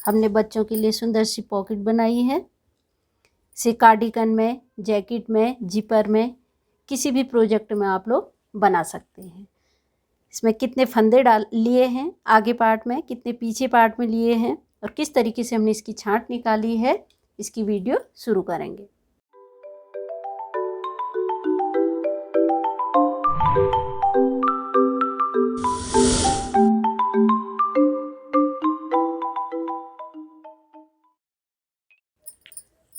हमने बच्चों के लिए सुंदर सी पॉकेट बनाई है। इसे कार्डिगन में, जैकेट में, जिपर में, किसी भी प्रोजेक्ट में आप लोग बना सकते हैं। इसमें कितने फंदे डाल लिए हैं आगे पार्ट में, कितने पीछे पार्ट में लिए हैं और किस तरीके से हमने इसकी छांट निकाली है, इसकी वीडियो शुरू करेंगे।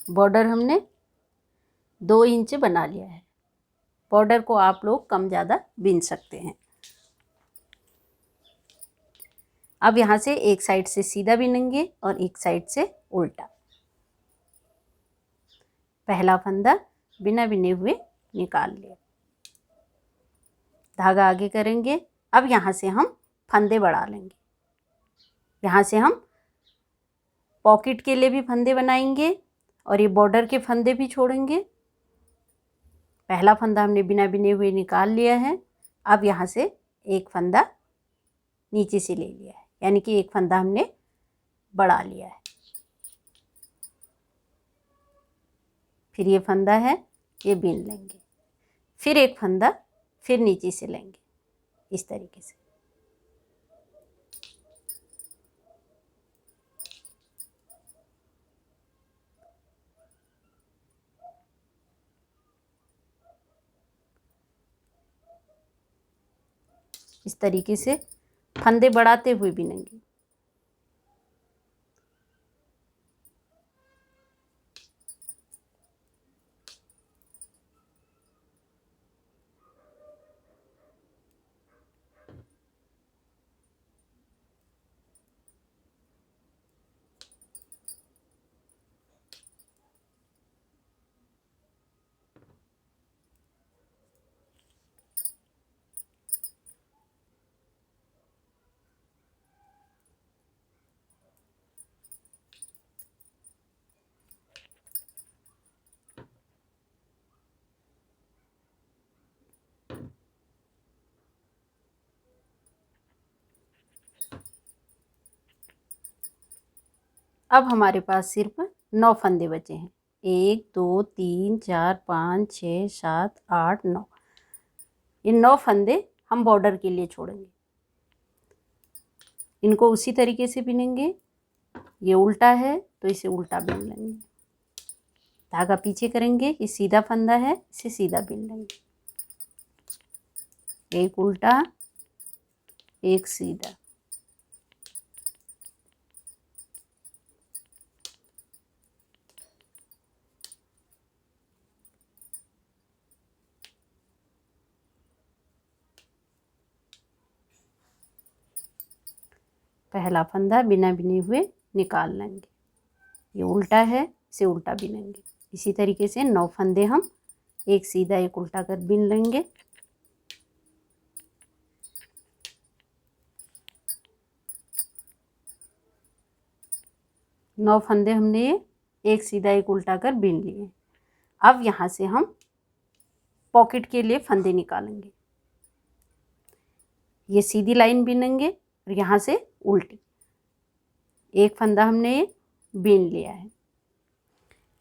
बॉर्डर हमने 2 इंच बना लिया है। बॉर्डर को आप लोग कम ज़्यादा बीन सकते हैं। अब यहाँ से एक साइड से सीधा बिनेंगे और एक साइड से उल्टा। पहला फंदा बिना बिने हुए निकाल लिया, धागा आगे करेंगे। अब यहाँ से हम फंदे बढ़ा लेंगे। यहाँ से हम पॉकेट के लिए भी फंदे बनाएंगे और ये बॉर्डर के फंदे भी छोड़ेंगे। पहला फंदा हमने बिना बिने हुए निकाल लिया है। अब यहाँ से एक फंदा नीचे से ले लिया है, यानी कि एक फंदा हमने बढ़ा लिया है। फिर ये फंदा है, ये बीन लेंगे। फिर एक फंदा फिर नीचे से लेंगे, इस तरीके से। इस तरीके से फंदे बढ़ाते हुए बिनेंगे। अब हमारे पास सिर्फ 9 फंदे बचे हैं। 1 2 3 4 5 6 7 8 9। ये 9 फंदे हम बॉर्डर के लिए छोड़ेंगे। इनको उसी तरीके से बिनेंगे। ये उल्टा है तो इसे उल्टा बिन लेंगे। धागा पीछे करेंगे। ये सीधा फंदा है, इसे सीधा बिन लेंगे। एक उल्टा, एक सीधा। पहला फंदा बिना बिने हुए निकाल लेंगे। ये उल्टा है, इसे उल्टा बिनेंगे। इसी तरीके से 9 फंदे हम एक सीधा एक उल्टा कर बिन लेंगे। नौ फंदे हमने ये एक सीधा एक उल्टा कर बिन लिए। अब यहाँ से हम पॉकेट के लिए फंदे निकालेंगे। ये सीधी लाइन बिनेंगे और यहाँ से उल्टी। एक फंदा हमने ये बीन लिया है।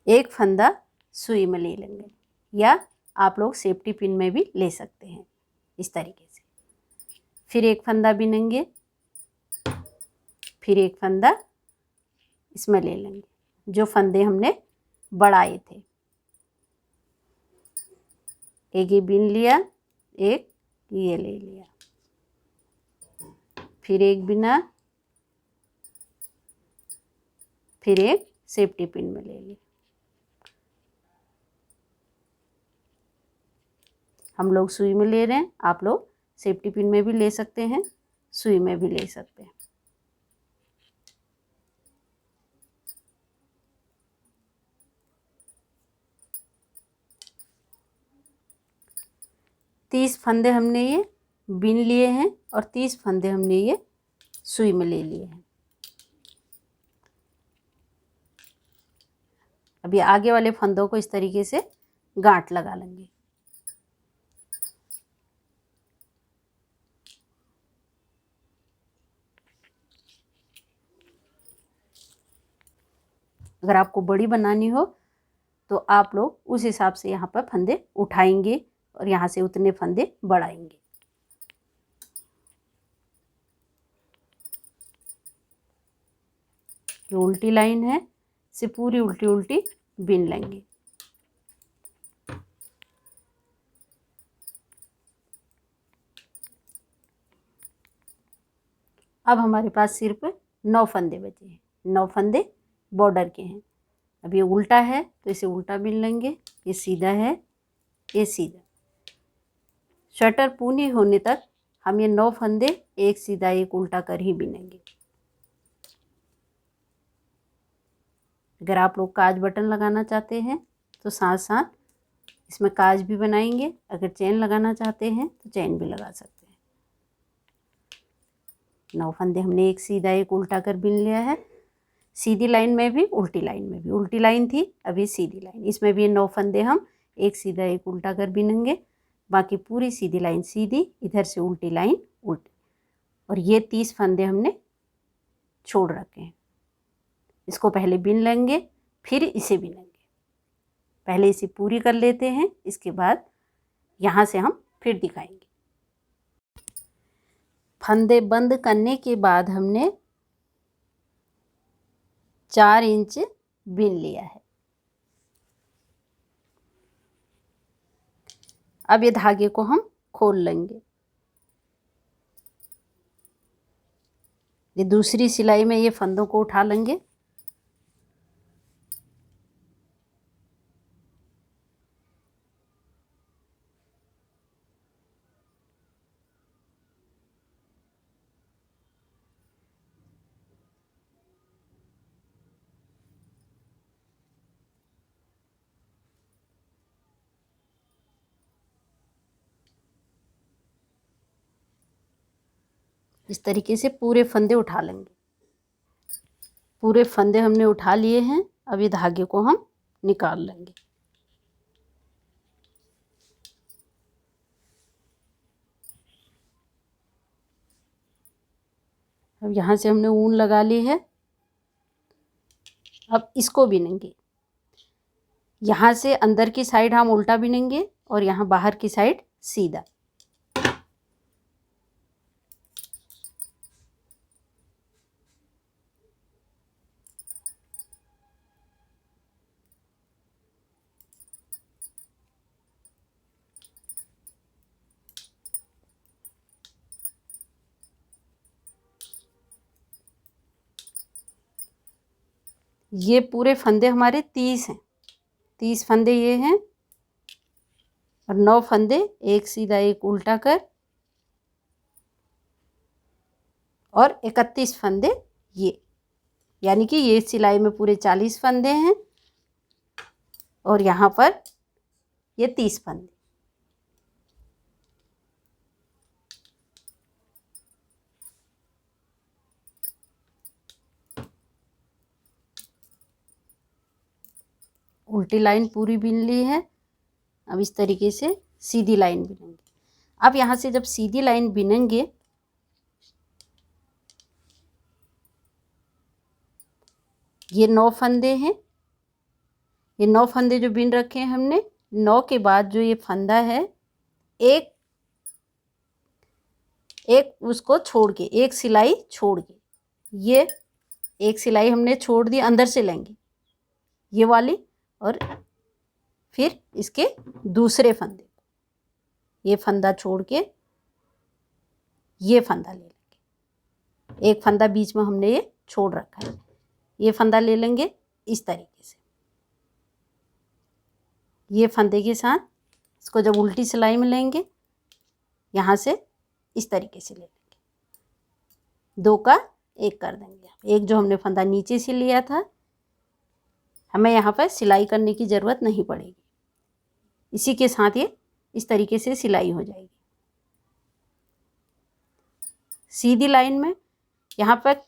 एक फंदा सुई में ले लेंगे, या आप लोग सेफ्टी पिन में भी ले सकते हैं, इस तरीके से। फिर एक फंदा बिनेंगे, फिर एक फंदा इसमें ले लेंगे, जो फंदे हमने बढ़ाए थे। एक ये बिन लिया, एक ये ले लिया, फिर एक बिना, फिर एक सेफ्टी पिन में ले लिया। हम लोग सुई में ले रहे हैं, आप लोग सेफ्टी पिन में भी ले सकते हैं, सुई में भी ले सकते हैं। तीस फंदे हमने ये बिन लिए हैं और 30 फंदे हमने ये सुई में ले लिए हैं। अभी आगे वाले फंदों को इस तरीके से गांठ लगा लेंगे। अगर आपको बड़ी बनानी हो तो आप लोग उस हिसाब से यहाँ पर फंदे उठाएंगे और यहाँ से उतने फंदे बढ़ाएंगे। जो उल्टी लाइन है से पूरी उल्टी उल्टी बिन लेंगे। अब हमारे पास सिर्फ 9 फंदे बचे हैं। 9 फंदे बॉर्डर के हैं। अब ये उल्टा है तो इसे उल्टा बिन लेंगे, ये सीधा है, ये सीधा। स्वेटर पूरी होने तक हम ये 9 फंदे एक सीधा एक उल्टा कर ही बिनेंगे। अगर आप लोग काज बटन लगाना चाहते हैं तो साथ साथ इसमें काज भी बनाएंगे। अगर चेन लगाना चाहते हैं तो चेन भी लगा सकते हैं। 9 फंदे हमने एक सीधा एक उल्टा कर बिन लिया है। सीधी लाइन में भी उल्टी लाइन में भी, उल्टी लाइन थी अभी सीधी लाइन, इसमें भी 9 फंदे हम एक सीधा एक उल्टा कर बिनेंगे। बाकी पूरी सीधी लाइन सीधी, इधर से उल्टी लाइन उल्टी, और ये 30 फंदे हमने छोड़ रखे हैं। इसको पहले बिन लेंगे फिर इसे बिनेंगे। पहले इसे पूरी कर लेते हैं, इसके बाद यहाँ से हम फिर दिखाएंगे। फंदे बंद करने के बाद हमने 4 इंच बिन लिया है। अब ये धागे को हम खोल लेंगे। ये दूसरी सिलाई में ये फंदों को उठा लेंगे। इस तरीके से पूरे फंदे उठा लेंगे। पूरे फंदे हमने उठा लिए हैं। अब ये धागे को हम निकाल लेंगे। अब यहाँ से हमने ऊन लगा ली है। अब इसको बिनेंगे। यहाँ से अंदर की साइड हम उल्टा बिनेंगे और यहाँ बाहर की साइड सीधा। ये पूरे फंदे हमारे 30 हैं। 30 फंदे ये हैं और 9 फंदे एक सीधा एक उल्टा कर और 31 फंदे ये, यानी कि ये सिलाई में पूरे 40 फंदे हैं और यहाँ पर ये 30 फंदे। उल्टी लाइन पूरी बिन ली है। अब इस तरीके से सीधी लाइन बिनेंगे। अब यहाँ से जब सीधी लाइन बिनेंगे ये 9 फंदे हैं। ये 9 फंदे जो बिन रखे हैं हमने, 9 के बाद जो ये फंदा है एक उसको छोड़ के, एक सिलाई छोड़ के, ये एक सिलाई हमने छोड़ दी, अंदर से लेंगे ये वाली, और फिर इसके दूसरे फंदे, ये फंदा छोड़ के ये फंदा ले लेंगे। एक फंदा बीच में हमने ये छोड़ रखा है, ये फंदा ले लेंगे इस तरीके से। ये फंदे के साथ इसको जब उल्टी सिलाई में लेंगे यहाँ से इस तरीके से ले लेंगे, 2 का 1 कर देंगे। एक जो हमने फंदा नीचे से लिया था, हमें यहाँ पर सिलाई करने की ज़रूरत नहीं पड़ेगी। इसी के साथ ये इस तरीके से सिलाई हो जाएगी। सीधी लाइन में यहाँ पर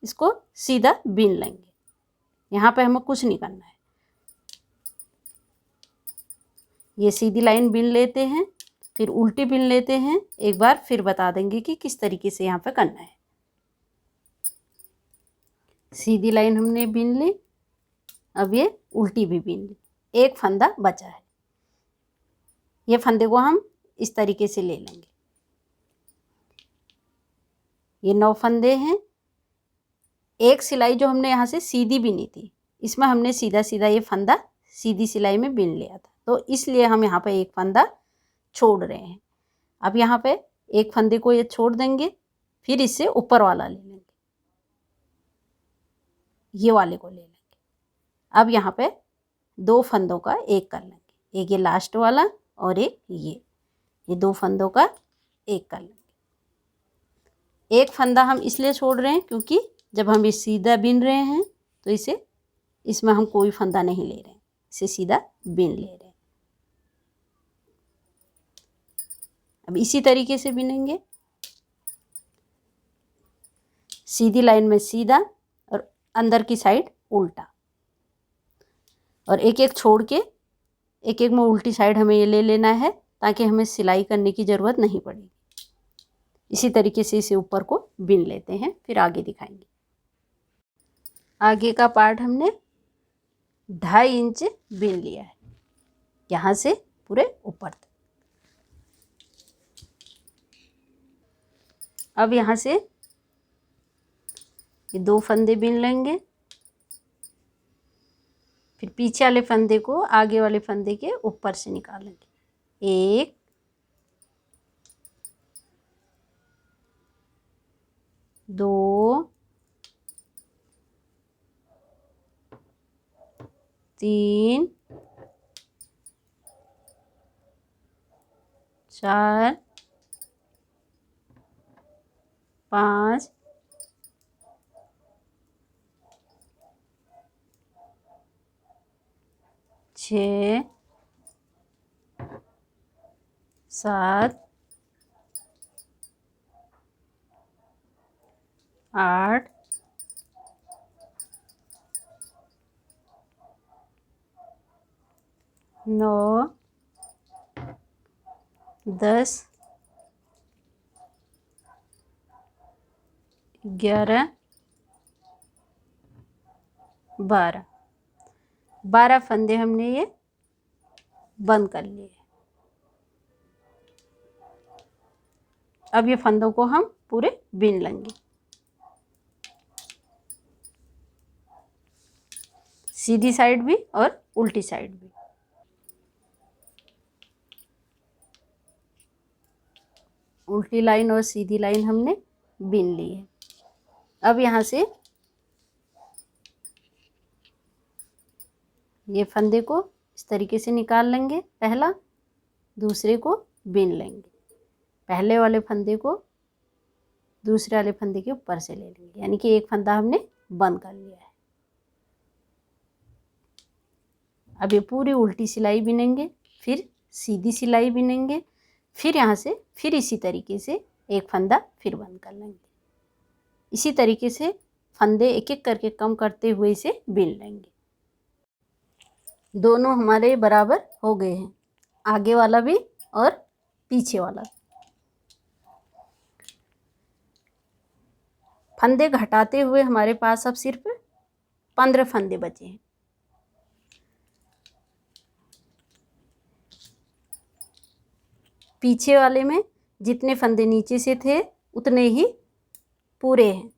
इसको सीधा बिन लेंगे। यहाँ पर हमें कुछ नहीं करना है। ये सीधी लाइन बिन लेते हैं, फिर उल्टी बिन लेते हैं। एक बार फिर बता देंगे कि किस तरीके से यहाँ पर करना है। सीधी लाइन हमने बिन ली, अब ये उल्टी भी बीन ली, एक फंदा बचा है। ये फंदे को हम इस तरीके से ले लेंगे। ये 9 फंदे हैं। एक सिलाई जो हमने यहाँ से सीधी बीनी थी, इसमें हमने सीधा सीधा ये फंदा सीधी सिलाई में बीन लिया था, तो इसलिए हम यहाँ पे एक फंदा छोड़ रहे हैं। अब यहाँ पे एक फंदे को ये छोड़ देंगे, फिर इससे ऊपर वाला ले लेंगे, ये वाले को ले लेंगे। अब यहाँ पे 2 फंदों का एक कर लेंगे, एक ये लास्ट वाला और एक ये 2 फंदों का एक कर लेंगे। एक फंदा हम इसलिए छोड़ रहे हैं क्योंकि जब हम ये सीधा बीन रहे हैं तो इसमें हम कोई फंदा नहीं ले रहे हैं, इसे सीधा बीन ले रहे हैं। अब इसी तरीके से बीनेंगे, सीधी लाइन में सीधा और अंदर की साइड उल्टा, और एक एक छोड़ के एक एक में उल्टी साइड हमें ये ले लेना है ताकि हमें सिलाई करने की ज़रूरत नहीं पड़ेगी। इसी तरीके से इसे ऊपर को बीन लेते हैं, फिर आगे दिखाएंगे। आगे का पार्ट हमने 2.5 इंच बीन लिया है, यहाँ से पूरे ऊपर तक। अब यहाँ से ये 2 फंदे बीन लेंगे, फिर पीछे वाले फंदे को आगे वाले फंदे के ऊपर से निकालेंगे। 1 2 3 4 5 6 7 8 9 10 11 12 फंदे हमने ये बंद कर लिए। अब ये फंदों को हम पूरे बीन लेंगे, सीधी साइड भी और उल्टी साइड भी। उल्टी लाइन और सीधी लाइन हमने बीन ली है। अब यहाँ से ये फंदे को इस तरीके से निकाल लेंगे, पहला, दूसरे को बीन लेंगे, पहले वाले फंदे को दूसरे वाले फंदे के ऊपर से ले लेंगे, यानी कि एक फंदा हमने बंद कर लिया है। अब ये पूरी उल्टी सिलाई बिनेंगे, फिर सीधी सिलाई बिनेंगे, फिर यहाँ से फिर इसी तरीके से एक फंदा फिर बंद कर लेंगे। इसी तरीके से फंदे एक एक करके कम करते हुए इसे बिन लेंगे। दोनों हमारे बराबर हो गए हैं, आगे वाला भी और पीछे वाला। फंदे घटाते हुए हमारे पास अब सिर्फ 15 फंदे बचे हैं। पीछे वाले में जितने फंदे नीचे से थे उतने ही पूरे हैं।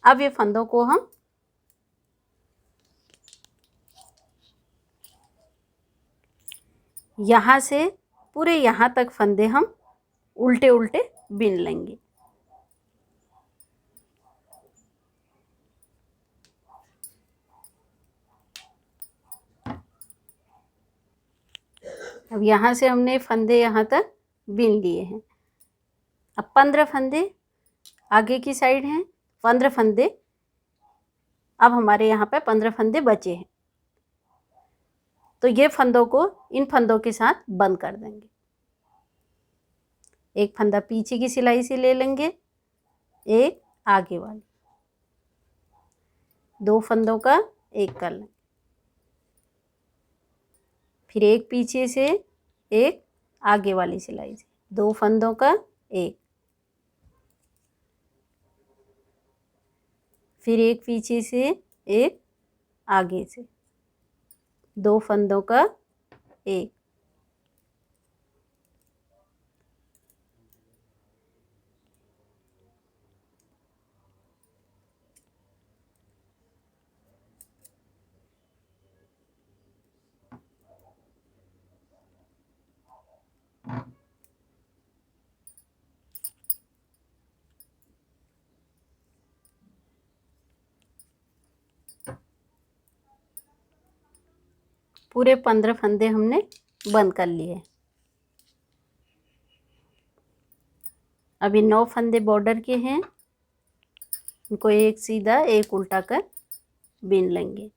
अब ये फंदों को हम यहाँ से पूरे यहाँ तक फंदे हम उल्टे उल्टे बिन लेंगे। अब यहाँ से हमने फंदे यहाँ तक बिन लिए हैं। अब 15 फंदे आगे की साइड हैं, 15 फंदे अब हमारे यहाँ पे 15 फंदे बचे हैं, तो ये फंदों को इन फंदों के साथ बंद कर देंगे। एक फंदा पीछे की सिलाई से ले लेंगे, एक आगे वाली, 2 फंदों का एक कर लेंगे, फिर एक पीछे से एक आगे वाली सिलाई से, 2 फंदों का एक, फिर एक पीछे से, एक आगे से, 2 फंदों का एक। पूरे 15 फंदे हमने बंद कर लिए। अभी 9 फंदे बॉर्डर के हैं, इनको एक सीधा एक उल्टा कर बीन लेंगे।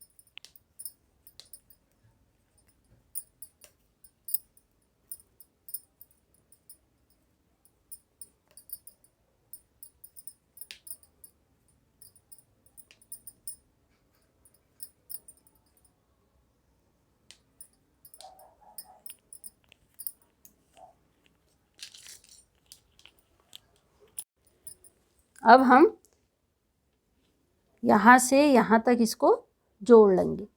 अब हम यहाँ से यहाँ तक इसको जोड़ लेंगे।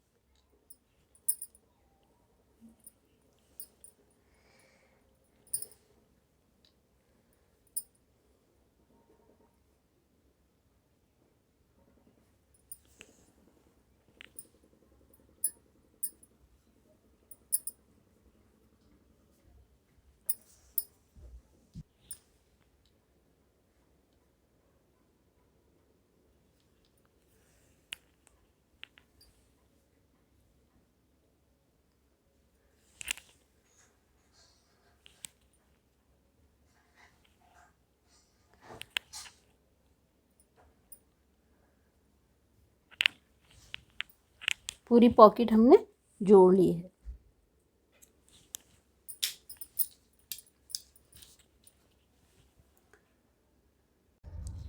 पूरी पॉकेट हमने जोड़ ली है।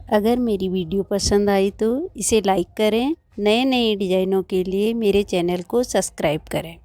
अगर मेरी वीडियो पसंद आई तो इसे लाइक करें। नए नए डिज़ाइनों के लिए मेरे चैनल को सब्सक्राइब करें।